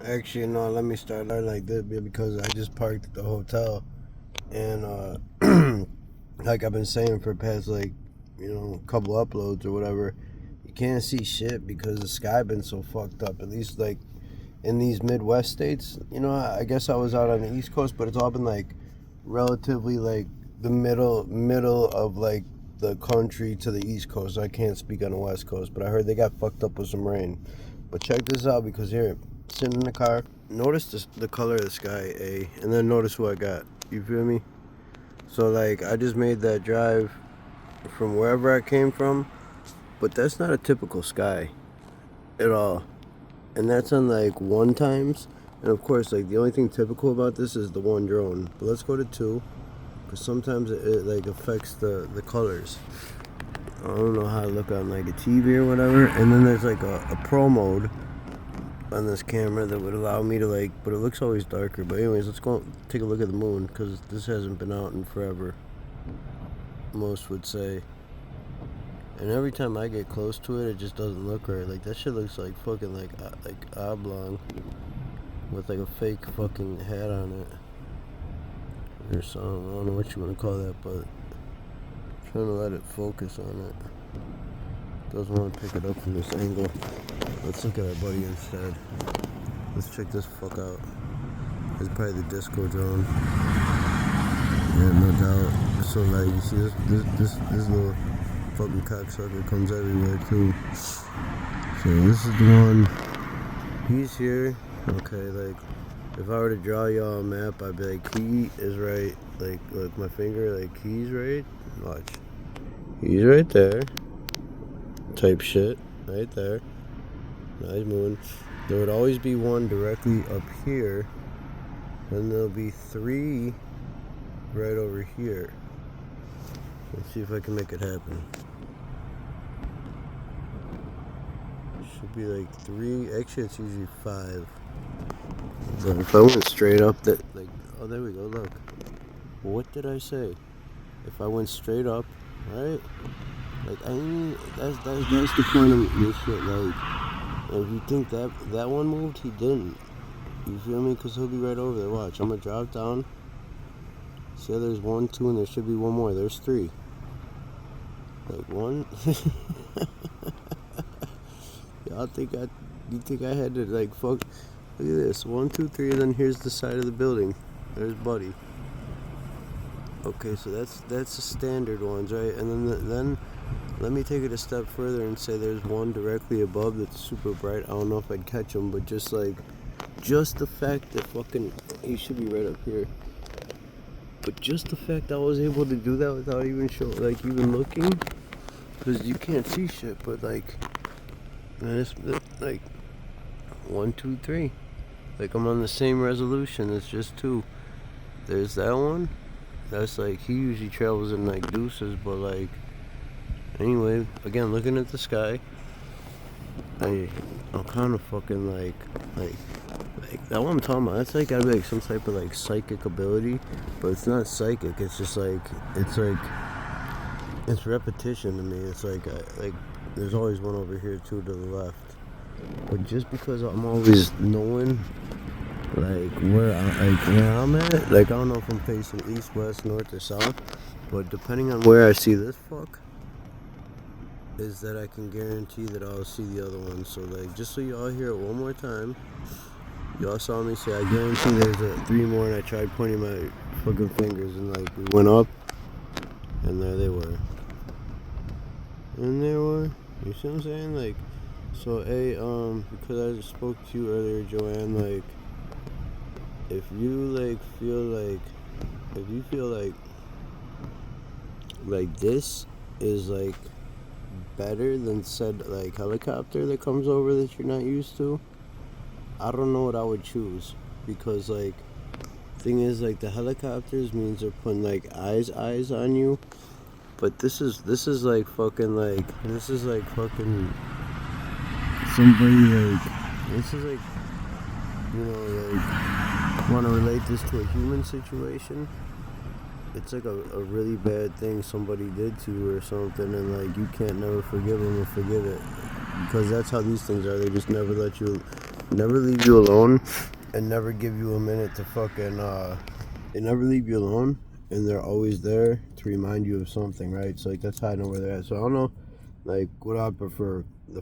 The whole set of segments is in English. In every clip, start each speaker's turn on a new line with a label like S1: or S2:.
S1: Actually, no, let me start like this because I just parked at the hotel and like I've been saying for the past couple uploads or whatever, you can't see shit because the sky been so fucked up. At least like in these Midwest states, I guess I was out on the East Coast, but it's all been like relatively like the middle of like the country to the East Coast. I can't speak on the West Coast, but I heard they got fucked up with some rain. But check this out because here, sitting in the car, notice the color of the sky, and then notice who I got. You feel me? So like I just made that drive from wherever I came from, but that's not a typical sky at all. And that's on like one times. And of course, like the only thing typical about this is the one drone. But let's go to two, because sometimes it like affects the colors. I don't know how to look on like a TV or whatever. And then there's like a pro mode on this camera that would allow me to like, but it looks always darker. But anyways, let's go take a look at the moon because this hasn't been out in forever, most would say. And every time I get close to it, it just doesn't look right. Like that shit looks like fucking like oblong with like a fake fucking hat on it or something. I don't know what you want to call that, but I'm trying to let it focus on it. Doesn't want to pick it up from this angle. Let's look at our buddy instead. Let's check this fuck out. It's probably the disco drone. Yeah, no doubt. So like you see this little fucking cocksucker comes everywhere too. So this is the one. He's here. Okay, like if I were to draw y'all a map, I'd be like, he is right. Like look, my finger, like he's right. Watch. He's right there. Type shit. Right there. Nice moving. There would always be one directly up here. And there'll be three right over here. Let's see if I can make it happen. Should be like three. Actually, it's usually five. But if I went straight up, oh, there we go. Look. What did I say? If I went straight up, right? Like I mean, that's the point of this shit. Like, if you think that one moved, he didn't. You feel me? Because he'll be right over there. Watch. I'm gonna drop down. See how there's 1, 2, and there should be one more. There's 3. Like one. Y'all think you think I had to like fuck? Look at this. 1, 2, 3, and then here's the side of the building. There's Buddy. Okay, so that's the standard ones, right? And then let me take it a step further and say there's one directly above that's super bright. I don't know if I'd catch him, but just the fact that fucking he should be right up here. But just the fact I was able to do that without even even looking, because you can't see shit. But like, man, it's like 1, 2, 3. Like I'm on the same resolution. It's just 2. There's that one. That's like he usually travels in like deuces, but like anyway, again looking at the sky, I'm kind of fucking like that what I'm talking about. That's like gotta be like some type of like psychic ability, but it's not psychic. It's just like it's repetition to me. It's like there's always one over here too to the left, but just because I'm always knowing like where I'm at, like I don't know if I'm facing east, west, north, or south, but depending on where I see this fuck, is that I can guarantee that I'll see the other one. So like, just so y'all hear it one more time, y'all saw me say I guarantee there's 3 more, and I tried pointing my fucking fingers, and like we went up, and there they were, You see what I'm saying? Like, so because I just spoke to you earlier, Joanne, like, if you feel like this is like better than said like helicopter that comes over that you're not used to, I don't know what I would choose, because like thing is like the helicopters means they're putting like eyes on you, but this is like fucking like this is like fucking somebody like this is like like want to relate this to a human situation. It's like a really bad thing somebody did to you or something, and like you can't never forgive them or forget it, because that's how these things are. They just never let you never leave you alone, and never give you a minute to fucking they never leave you alone, and they're always there to remind you of something, right? So like that's how I know where they're at. So I don't know, like what I prefer, the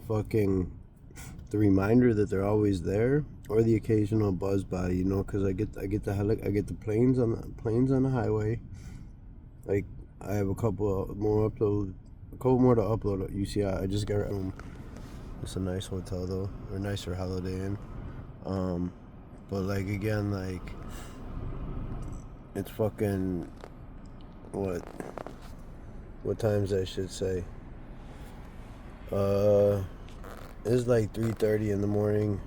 S1: reminder that they're always there, or the occasional buzz by, you know, because I get the planes on the highway. Like I have a couple more to upload. You see, I just got it's a nice hotel though, or nicer Holiday Inn. But like again, like it's fucking what times I should say. It's like 3:30 in the morning.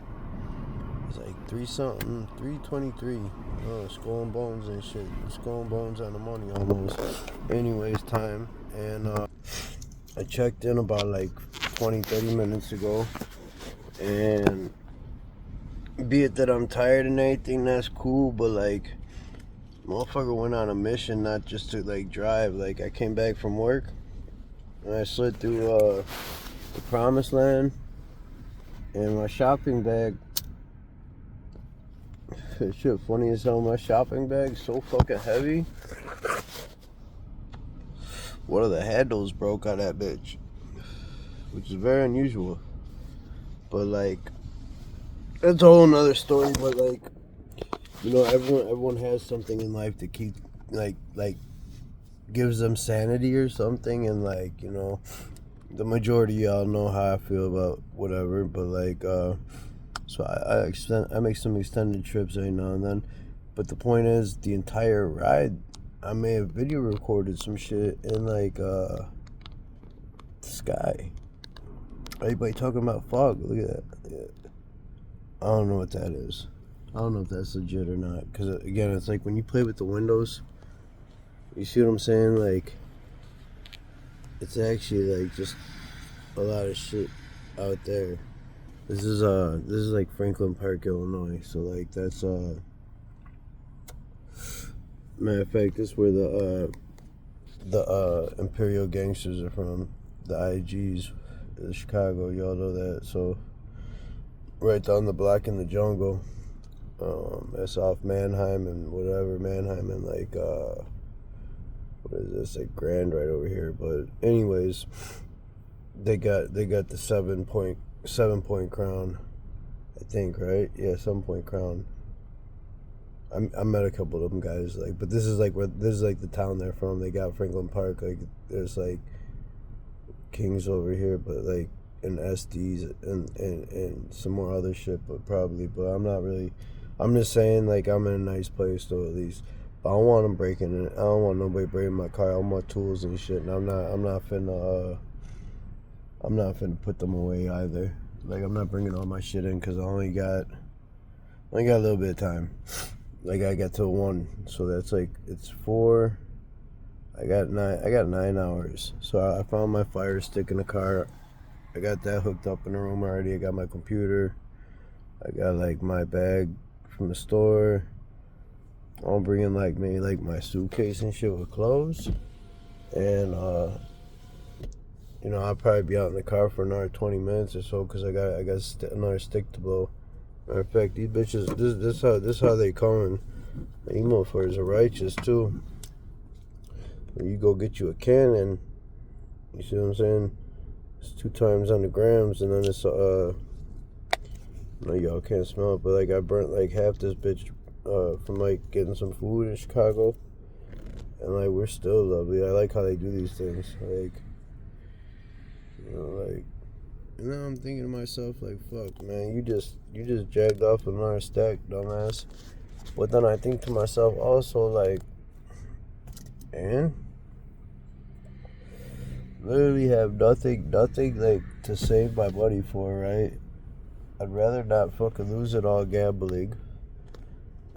S1: It's like 3:23. Oh, Skull and Bones and shit. Skull and Bones on the money almost. Anyways, time. And I checked in about like 20-30 minutes ago. And be it that I'm tired and anything, that's cool. But like, motherfucker went on a mission, not just to like drive. Like I came back from work and I slid through the promised land. And my shopping bag, shit, funny as hell, my shopping bag's so fucking heavy. One of the handles broke out of that bitch, which is very unusual. But like, that's a whole nother story. But like, you know, everyone has something in life to keep, like gives them sanity or something. And like, you know, the majority of y'all know how I feel about whatever. But like, so I make some extended trips every now and then. But the point is, the entire ride, I may have video recorded some shit in like the sky. Everybody talking about fog. Look at that. Yeah. I don't know what that is. I don't know if that's legit or not. Because again, it's like when you play with the windows, you see what I'm saying? Like, it's actually like just a lot of shit out there. This is like Franklin Park, Illinois. So like that's matter of fact, this is where the Imperial Gangsters are from. The IGs, Chicago. Y'all know that. So right down the block in the jungle. That's off Manheim and whatever. Manheim and like what is this? Like Grand right over here. But anyways, they got the 7-point crown, I think, right? Yeah, 7-point crown. I met a couple of them guys, like, but this is like the town they're from. They got Franklin Park, like there's like Kings over here, but like and SDs and some more other shit, but I'm just saying, like, I'm in a nice place though, at least. But I don't want them breaking it. I don't want nobody breaking my car. I want my tools and shit, and I'm not finna put them away either. Like, I'm not bringing all my shit in because I only got a little bit of time. Like, I got till 1, so that's like, it's 4. I got 9 hours. So I found my Fire Stick in the car. I got that hooked up in the room already. I got my computer. I got like my bag from the store. I'm bringing like maybe like my suitcase and shit with clothes. And you know, I'll probably be out in the car for another 20 minutes or so because I got another stick to blow. Matter of fact, these bitches, this how they coming. These motherfuckers are righteous too. When you go get you a cannon, you see what I'm saying? It's 2 times on the grams, and then it's no, y'all can't smell it, but like I burnt like half this bitch from like getting some food in Chicago, and like we're still lovely. I like how they do these things, like, you know, like. And now I'm thinking to myself, like, fuck, man, you just jagged off another stack, dumbass. But then I think to myself also, like, and literally have nothing, like, to save my money for, right? I'd rather not fucking lose it all gambling.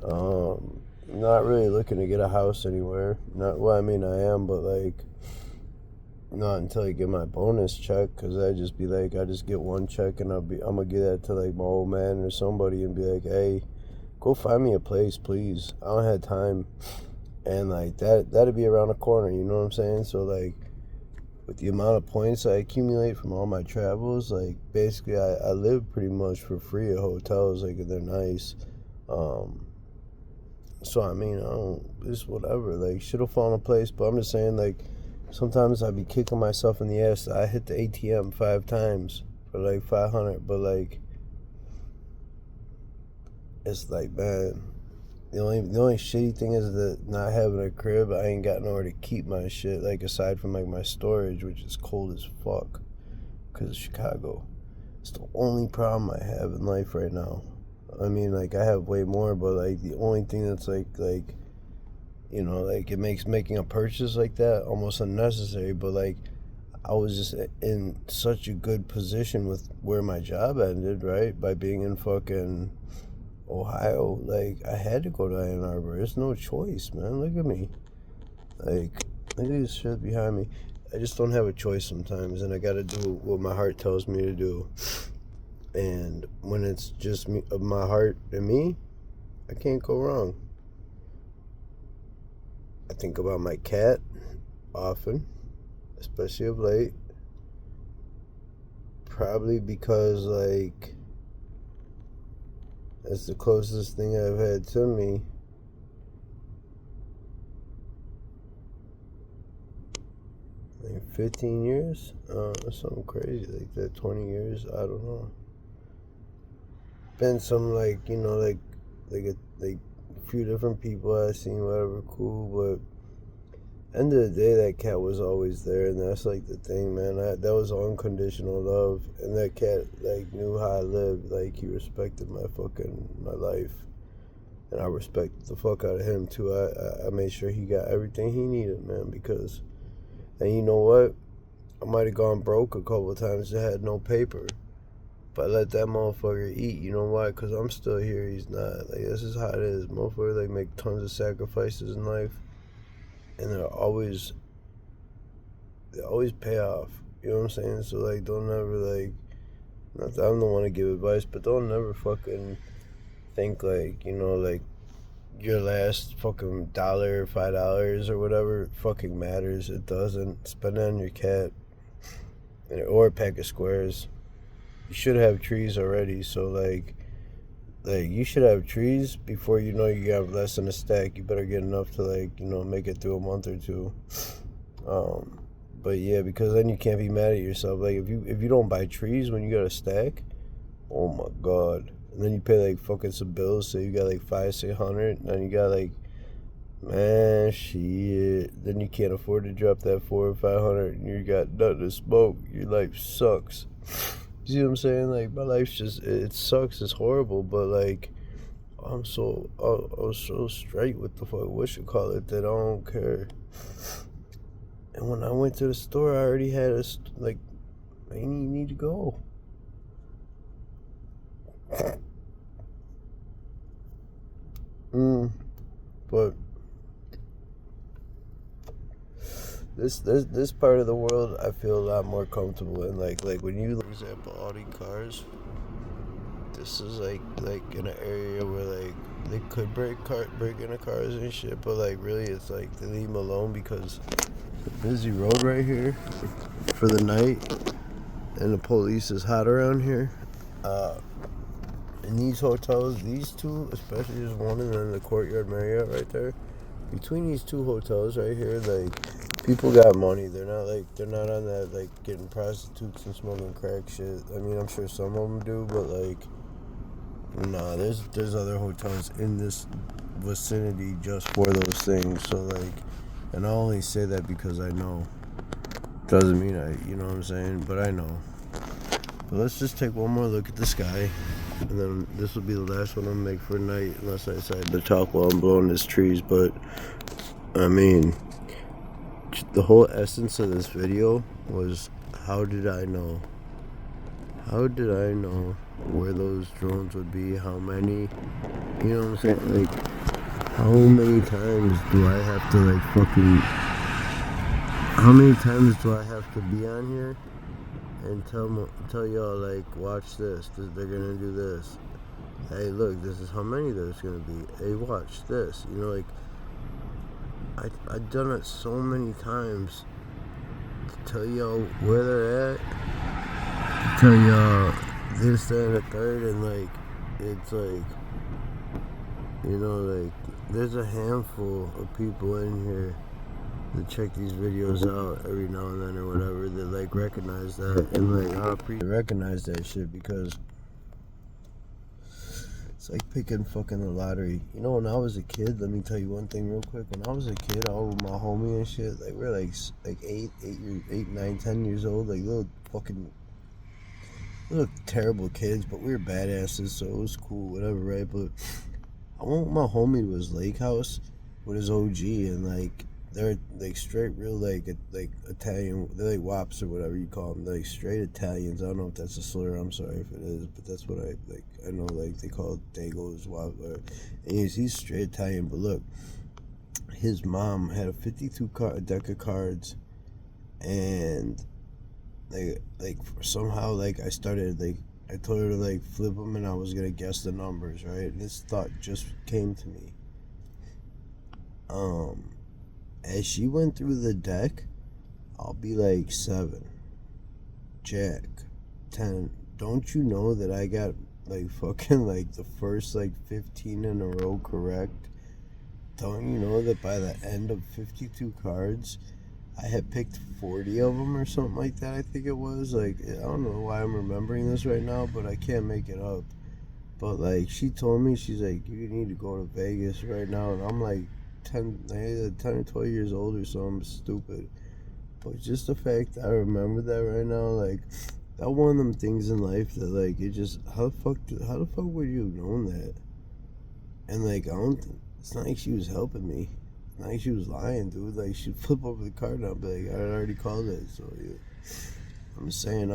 S1: Not really looking to get a house anywhere. Well, I mean, I am, but, like, not until I get my bonus check, because I just be like, I just get 1 check and I'm gonna give that to like my old man or somebody and be like, hey, go find me a place, please. I don't have time. And like that'd be around the corner, you know what I'm saying? So like, with the amount of points I accumulate from all my travels, like basically I live pretty much for free at hotels, like they're nice. So I mean, I don't, it's whatever, like shit'll fall in place, but I'm just saying, like sometimes I be kicking myself in the ass. I hit the ATM 5 times for like 500, but like it's like, man, the only shitty thing is that not having a crib, I ain't got nowhere to keep my shit, like aside from like my storage, which is cold as fuck because of Chicago. It's the only problem I have in life right now. I mean, like I have way more, but like the only thing that's like you know, like it makes making a purchase like that almost unnecessary. But like I was just in such a good position with where my job ended, right? By being in fucking Ohio, like I had to go to Ann Arbor. There's no choice, man. Look at me. Like, look at this shit behind me. I just don't have a choice sometimes, and I gotta do what my heart tells me to do. And when it's just me, my heart and me, I can't go wrong. I think about my cat often, especially of late. Probably because, like, that's the closest thing I've had to me. Like 15 years? Something crazy like that. 20 years? I don't know. Been some, like, you know, like a few different people I've seen, whatever, cool, but end of the day, that cat was always there, and that's like the thing, man. That was unconditional love, and that cat like knew how I lived. Like he respected my life, and I respected the fuck out of him too. I made sure he got everything he needed, man. Because, and you know what, I might have gone broke a couple of times. I had no paper, but I let that motherfucker eat. You know why? Because I'm still here. He's not. Like this is how it is. Motherfucker like make tons of sacrifices in life, and they always pay off. You know what I'm saying? So like, don't ever like, not that I'm the one to give advice, but don't never fucking think like, you know, like your last fucking dollar, $5 or whatever fucking matters. It doesn't. Spend it on your cat or a pack of squares. You should have trees already, so like you should have trees before you know you have less than a stack. You better get enough to like, you know, make it through a month or two. But yeah, because then you can't be mad at yourself. Like if you don't buy trees when you got a stack, oh my god. And then you pay like fucking some bills, so you got like 500-600, and then you got like, man, shit. Then you can't afford to drop that 400 or 500, and you got nothing to smoke. Your life sucks. You see what I'm saying? Like my life's just, it sucks. It's horrible, but like I'm so straight with the fuck that I don't care. And when I went to the store, I already had like, I didn't need to go. But this part of the world, I feel a lot more comfortable in. Like when you, for example, all these cars. This is like in an area where like they could break into cars and shit, but like really, it's like they leave them alone because the busy road right here for the night, and the police is hot around here. In these hotels, these two, especially there's one, and then the Courtyard Marriott right there. Between these two hotels right here, like people got money. They're not on that like getting prostitutes and smoking crack shit. I mean, I'm sure some of them do, but like, nah, there's other hotels in this vicinity just for those things. So like, and I only say that because I know. Doesn't mean you know what I'm saying, but I know. But let's just take one more look at the sky, and then this will be the last one I'll make for tonight, unless I decide to talk while I'm blowing these trees. But I mean, the whole essence of this video was, how did I know? How did I know where those drones would be? How many? You know what I'm saying? Like, how many times do I have to like fucking? How many times do I have to be on here and tell y'all like, watch this? They're gonna do this. Hey, look, this is how many there's gonna be. Hey, watch this. You know, like I've done it so many times tell y'all where they're at, tell y'all this, that, and the third, and like, it's like, you know, like, there's a handful of people in here that check these videos out every now and then or whatever that like recognize that, and like I recognize that shit because it's like picking fucking the lottery. You know, when I was a kid, let me tell you one thing real quick. When I was a kid, all with my homie and shit, like we're like 8, 9, 10 years old, like little terrible kids, but we were badasses, so it was cool, whatever, right? But I went with my homie to his lake house with his OG, and like they're like straight real like Italian, they're like wops or whatever you call them. They're like straight Italians. I don't know if that's a slur, I'm sorry if it is, but that's what I like. I know like they call it Dagos, wop. Anyways, he's straight Italian, but look, his mom had a 52 deck of cards, and like somehow like I started like I told her to like flip them and I was gonna guess the numbers, right? And this thought just came to me. As she went through the deck, I'll be like 7, Jack, 10. Don't you know that I got like fucking like the first like 15 in a row correct? Don't you know that by the end of 52 cards, I had picked 40 of them or something like that, I think it was. Like, I don't know why I'm remembering this right now, but I can't make it up. But like, she told me, she's like, you need to go to Vegas right now, and I'm like 10 or 12 years old or so. I'm stupid. But just the fact that I remember that right now, like, that one of them things in life that like, it just, how the fuck would you have known that? And like, it's not like she was helping me. It's not like she was lying, dude. Like, she'd flip over the card and I'd be like, I already called it. So yeah, I'm just saying,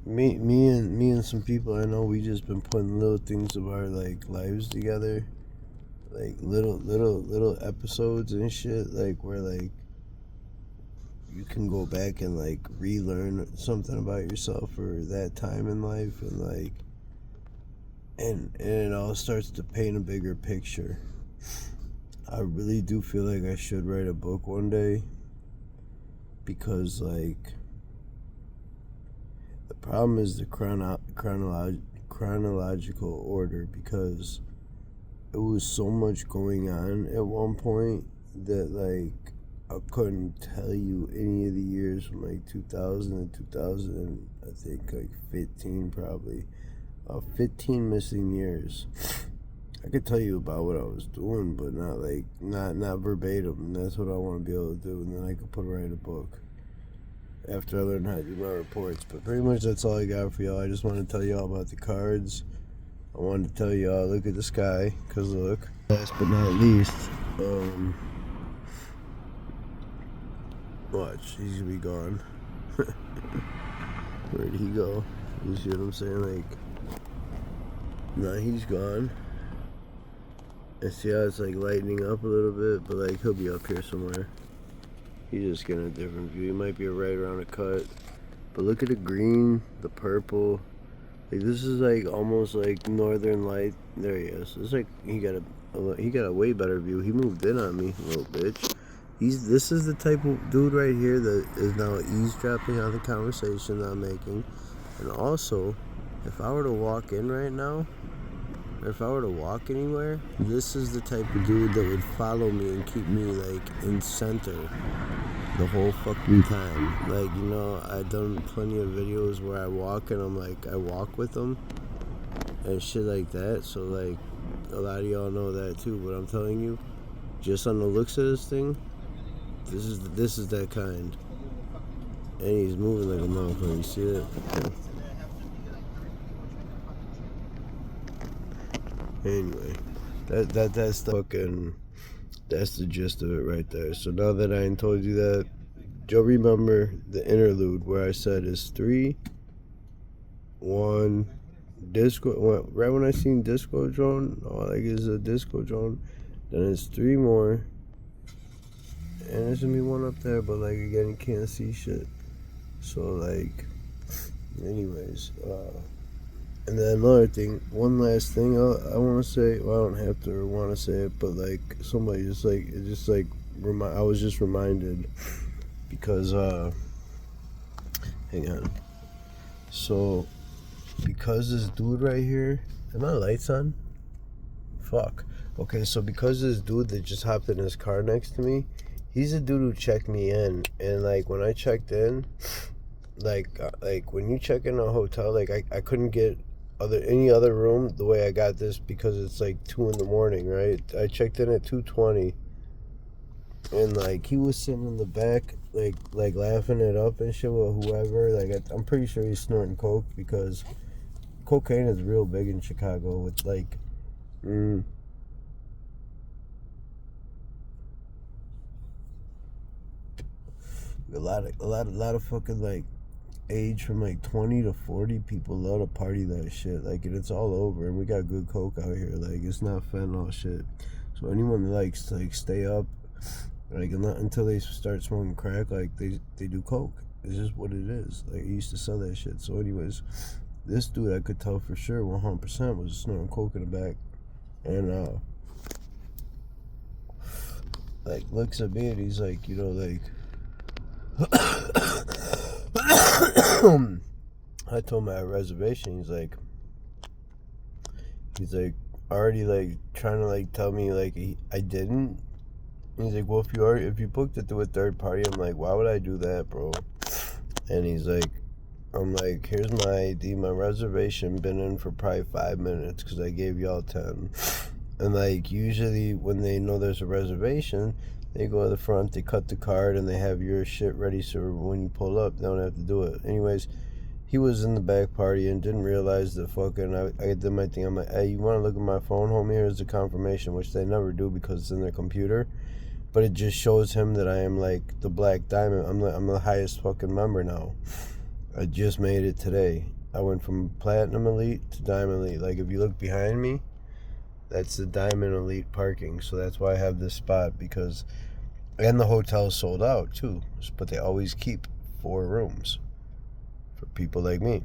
S1: me and some people I know, we just been putting little things of our like lives together, like little episodes and shit, like where like you can go back and like relearn something about yourself or that time in life, and like and it all starts to paint a bigger picture. I really do feel like I should write a book one day, because like the problem is the chronological order, because it was so much going on at one point that like I couldn't tell you any of the years from like 2000 and 2000, I think like 15 probably. 15 missing years. I could tell you about what I was doing, but not verbatim, and that's what I want to be able to do, and then I could write a book after I learn how to do my reports. But pretty much that's all I got for y'all. I just want to tell y'all about the cards. I wanted to tell y'all, look at the sky, because look. Last but not least, watch, he's gonna be gone. Where'd he go? You see what I'm saying? Like, now he's gone. And see how it's like lightening up a little bit, but like he'll be up here somewhere. He's just getting a different view. He might be right around a cut. But look at the green, the purple. Like, this is like almost like northern light. There he is. It's like he got a way better view. He moved in on me, little bitch. This is the type of dude right here that is now eavesdropping on the conversation that I'm making. And also, if I were to walk in right now, or if I were to walk anywhere, this is the type of dude that would follow me and keep me like in center the whole fucking time. Like, you know, I've done plenty of videos where I walk and I'm like, I walk with them and shit like that. So like, a lot of y'all know that too, but I'm telling you, just on the looks of this thing, this is that kind. And he's moving like a motherfucker, you see it? Anyway, that's the fucking, that's the gist of it right there. So now that I told you that, Joe, remember the interlude where I said it's 3, 1, disco. Right when I seen disco drone, all I get is a disco drone. Then it's 3 more, and there's gonna be 1 up there. But like again, you can't see shit. So like, anyways. And then another thing, one last thing I want to say. Well, I don't have to want to say it, but like somebody I was just reminded, because Hang on. So, because this dude right here, are my lights on? Fuck. Okay, so because this dude that just hopped in his car next to me, he's the dude who checked me in, and like when I checked in, like when you check in a hotel, like I couldn't get any other room the way I got this because it's like 2 in the morning, right? I checked in at 2:20, and like he was sitting in the back, like laughing it up and shit with whoever. Like I'm pretty sure he's snorting coke because cocaine is real big in Chicago with like. A lot of fucking like age from like 20 to 40 people love to party that shit. Like, and it's all over, and we got good coke out here. Like, it's not fentanyl shit. So anyone that likes to like stay up, like until they start smoking crack, like they do coke. It's just what it is. Like, I used to sell that shit. So anyways, this dude I could tell for sure 100% was snorting coke in the back, and like looks at me and he's like, you know, like. I told him I had a reservation. He's like already like trying to like tell me like I didn't. And he's like, well, if you booked it through a third party, I'm like, why would I do that, bro? And he's like, I'm like, here's my ID, my reservation been in for probably 5 minutes because I gave y'all 10. And like usually when they know there's a reservation, they go to the front, they cut the card, and they have your shit ready so when you pull up, they don't have to do it. Anyways, he was in the back party and didn't realize that fucking I did my thing. I'm like, hey, you want to look at my phone, homie? Here's the confirmation, which they never do because it's in their computer. But it just shows him that I am like the Black Diamond. I'm the highest fucking member now. I just made it today. I went from Platinum Elite to Diamond Elite. Like, if you look behind me, that's the Diamond Elite parking. So that's why I have this spot because... And the hotel's sold out too. But they always keep 4 rooms for people like me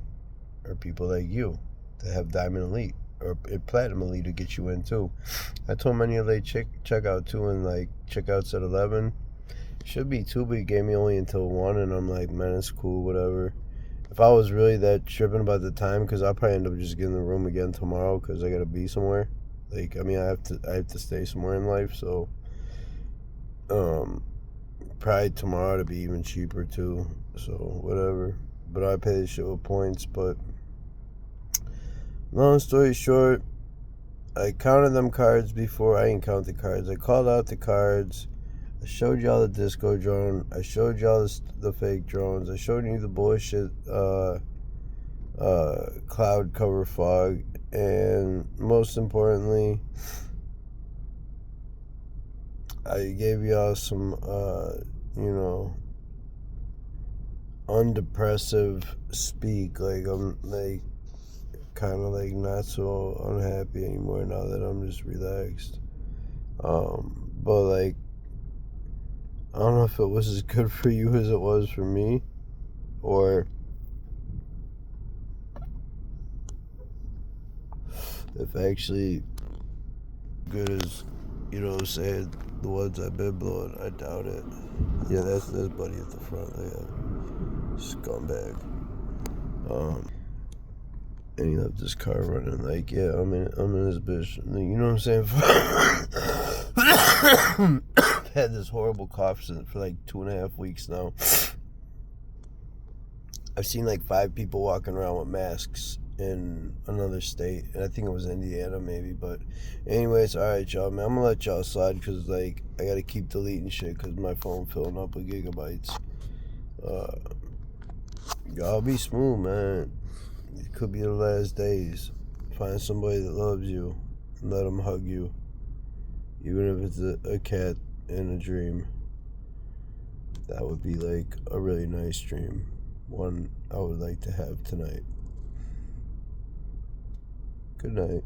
S1: or people like you that have Diamond Elite or Platinum Elite to get you in too. I told many of they check out too, and like checkouts at 11. Should be 2, but he gave me only until 1, and I'm like, man, it's cool, whatever. If I was really that tripping about the time, because I'll probably end up just getting the room again tomorrow because I gotta be somewhere. Like, I mean, I have to stay somewhere in life, so probably tomorrow to be even cheaper too. So whatever. But I pay this shit with points. But long story short, I counted them cards before. I didn't count the cards. I called out the cards. I showed y'all the disco drone. I showed y'all the fake drones. I showed you the bullshit cloud cover fog, and most importantly, I gave y'all some undepressive speak. Like, I'm like kind of like not so unhappy anymore now that I'm just relaxed. But like, I don't know if it was as good for you as it was for me, or if actually good as, saying the ones I've been blowing. I doubt it. Yeah, that's buddy at the front. Yeah, scumbag. And he left this car running. Like, yeah, I'm in this bitch. You know what I'm saying? I've had this horrible cough for like 2.5 weeks now. I've seen like 5 people walking around with masks in another state, and I think it was Indiana maybe. But anyways, all right, y'all, man, I'm gonna let y'all slide because like I gotta keep deleting shit because my phone filling up with gigabytes. Y'all be smooth, man. It could be the last days. Find somebody that loves you and let them hug you, even if it's a cat in a dream. That would be like a really nice dream, one I would like to have tonight. Good night.